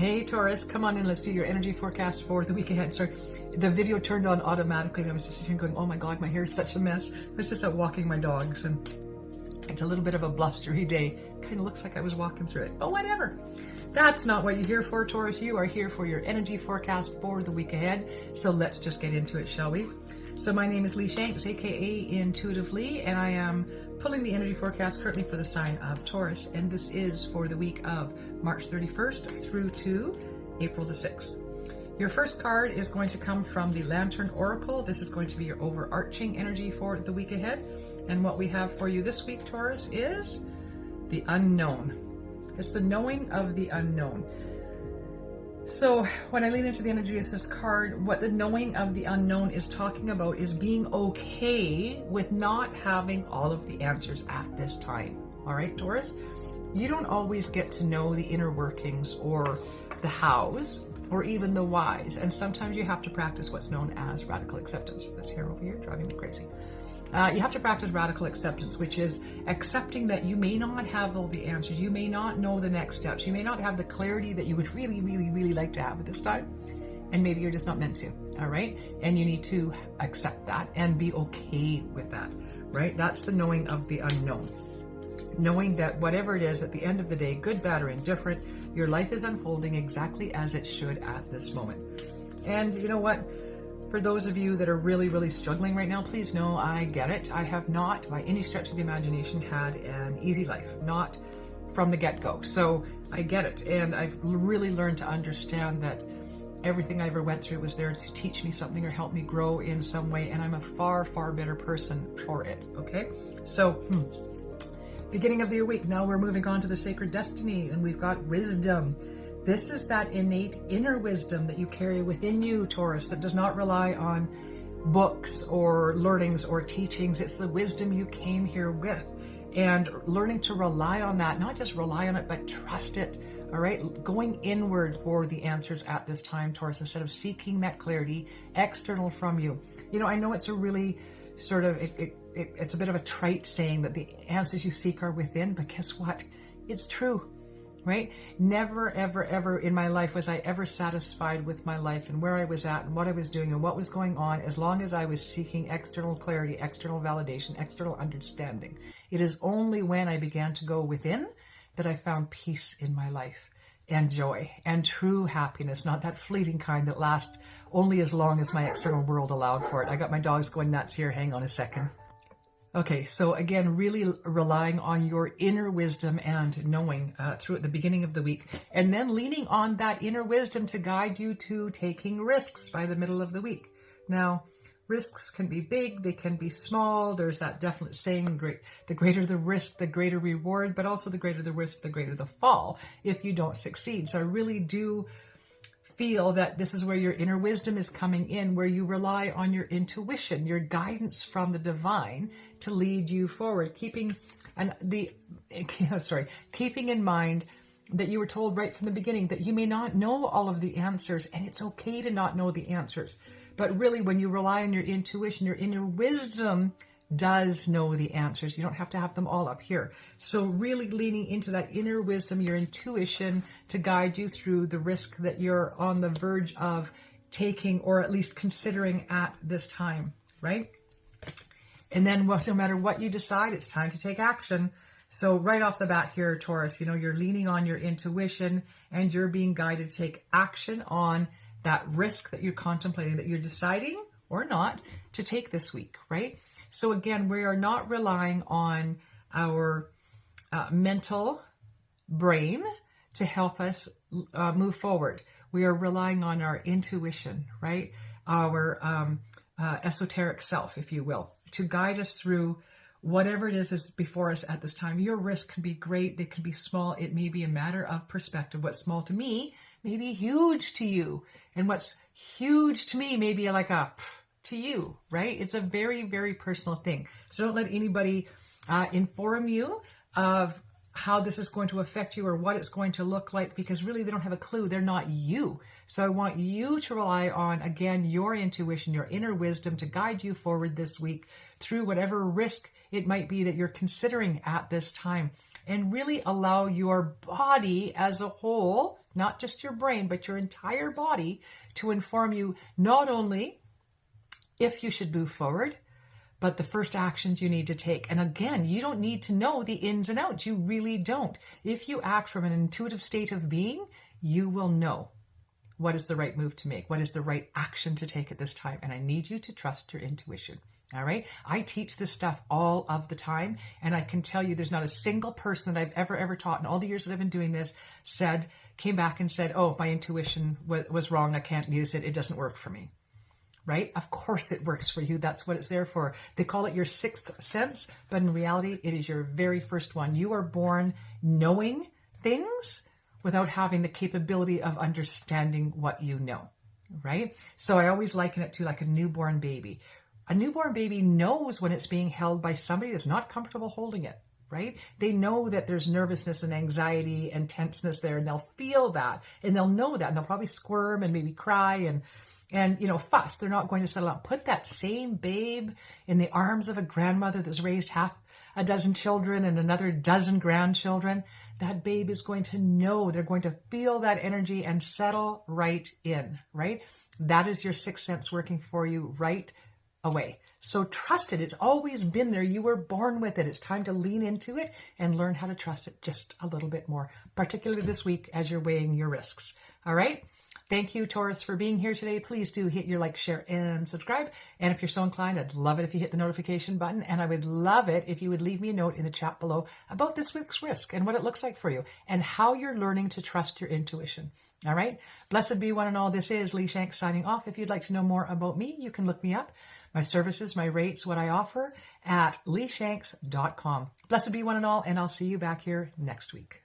Hey Taurus, come on in, let's do your energy forecast for the week ahead. Sorry, the video turned on automatically and I was just sitting here going, oh my God, my hair is such a mess. I was just out walking my dogs and it's a little bit of a blustery day. Kind of looks like I was walking through it. Oh, whatever. That's not what you're here for, Taurus. You are here for your energy forecast for the week ahead. So let's just get into it, shall we? So my name is Lee Shanks, aka Intuitive Lee, and I am pulling the energy forecast currently for the sign of Taurus, and this is for the week of March 31st through to April the 6th. Your first card is going to come from the Lantern Oracle. This is going to be your overarching energy for the week ahead. And what we have for you this week, Taurus, is the unknown. It's the knowing of the unknown. So when I lean into the energy of this card, what the knowing of the unknown is talking about is being okay with not having all of the answers at this time. All right, Taurus? You don't always get to know the inner workings or the hows or even the whys. And sometimes you have to practice what's known as radical acceptance. This hair over here driving me crazy. You have to practice radical acceptance, which is accepting that you may not have all the answers. You may not know the next steps. You may not have the clarity that you would really, really, really like to have at this time. And maybe you're just not meant to, all right? And you need to accept that and be okay with that, right? That's the knowing of the unknown. Knowing that whatever it is, at the end of the day, good, bad, or indifferent, your life is unfolding exactly as it should at this moment. And you know what? For those of you that are really, really struggling right now, please know I get it. I have not, by any stretch of the imagination, had an easy life, not from the get-go. So I get it. And I've really learned to understand that everything I ever went through was there to teach me something or help me grow in some way. And I'm a far, far better person for it. Okay? So, beginning of the week, now we're moving on to the sacred destiny, and we've got wisdom. This is that innate inner wisdom that you carry within you, Taurus, that does not rely on books or learnings or teachings. It's the wisdom you came here with, and learning to rely on that, not just rely on it, but trust it. All right, going inward for the answers at this time, Taurus, instead of seeking that clarity external from you. You know, I know it's a really sort of, it's a bit of a trite saying that the answers you seek are within, but guess what? It's true. Right? Never, ever, ever in my life was I ever satisfied with my life and where I was at and what I was doing and what was going on, as long as I was seeking external clarity, external validation, external understanding. It is only when I began to go within that I found peace in my life and joy and true happiness, not that fleeting kind that lasts only as long as my external world allowed for it. I got my dogs going nuts here. Hang on a second. Okay, so again, really relying on your inner wisdom and knowing through at the beginning of the week, and then leaning on that inner wisdom to guide you to taking risks by the middle of the week. Now, risks can be big, they can be small. There's that definite saying, the greater the risk, the greater reward, but also the greater the risk, the greater the fall if you don't succeed. So I really do feel that this is where your inner wisdom is coming in, where you rely on your intuition, your guidance from the divine to lead you forward, keeping in mind that you were told right from the beginning that you may not know all of the answers, and it's okay to not know the answers. But really, when you rely on your intuition, your inner wisdom does know the answers. You don't have to have them all up here. So really leaning into that inner wisdom, your intuition, to guide you through the risk that you're on the verge of taking, or at least considering at this time, right? And then no matter what you decide, it's time to take action. So right off the bat here, Taurus, you know, you're leaning on your intuition and you're being guided to take action on that risk that you're contemplating, that you're deciding or not to take this week, right? So again, we are not relying on our mental brain to help us move forward. We are relying on our intuition, right? Our esoteric self, if you will, to guide us through whatever it is before us at this time. Your risk can be great. They can be small. It may be a matter of perspective. What's small to me may be huge to you. And what's huge to me may be like a to you, right? It's a very, very personal thing. So don't let anybody inform you of how this is going to affect you or what it's going to look like, because really they don't have a clue. They're not you. So I want you to rely on, again, your intuition, your inner wisdom to guide you forward this week through whatever risk it might be that you're considering at this time, and really allow your body as a whole not just your brain, but your entire body, to inform you not only if you should move forward, but the first actions you need to take. And again, you don't need to know the ins and outs. You really don't. If you act from an intuitive state of being, you will know what is the right move to make, what is the right action to take at this time. And I need you to trust your intuition. All right. I teach this stuff all of the time. And I can tell you there's not a single person that I've ever taught in all the years that I've been doing this came back and said, oh, my intuition was wrong. I can't use it. It doesn't work for me. Right? Of course it works for you. That's what it's there for. They call it your sixth sense, but in reality, it is your very first one. You are born knowing things without having the capability of understanding what you know, right? So I always liken it to like a newborn baby. A newborn baby knows when it's being held by somebody that's not comfortable holding it, right? They know that there's nervousness and anxiety and tenseness there, and they'll feel that, and they'll know that, and they'll probably squirm and maybe cry and fuss. They're not going to settle out. Put that same babe in the arms of a grandmother that's raised half a dozen children and another dozen grandchildren. That babe is going to know, they're going to feel that energy and settle right in, right? That is your sixth sense working for you right away. So trust it. It's always been there. You were born with it. It's time to lean into it and learn how to trust it just a little bit more, particularly this week as you're weighing your risks. All right? Thank you, Taurus, for being here today. Please do hit your like, share, and subscribe. And if you're so inclined, I'd love it if you hit the notification button. And I would love it if you would leave me a note in the chat below about this week's risk and what it looks like for you and how you're learning to trust your intuition. All right? Blessed be one and all. This is Lee Shanks signing off. If you'd like to know more about me, you can look me up, my services, my rates, what I offer at leeshanks.com. Blessed be one and all, and I'll see you back here next week.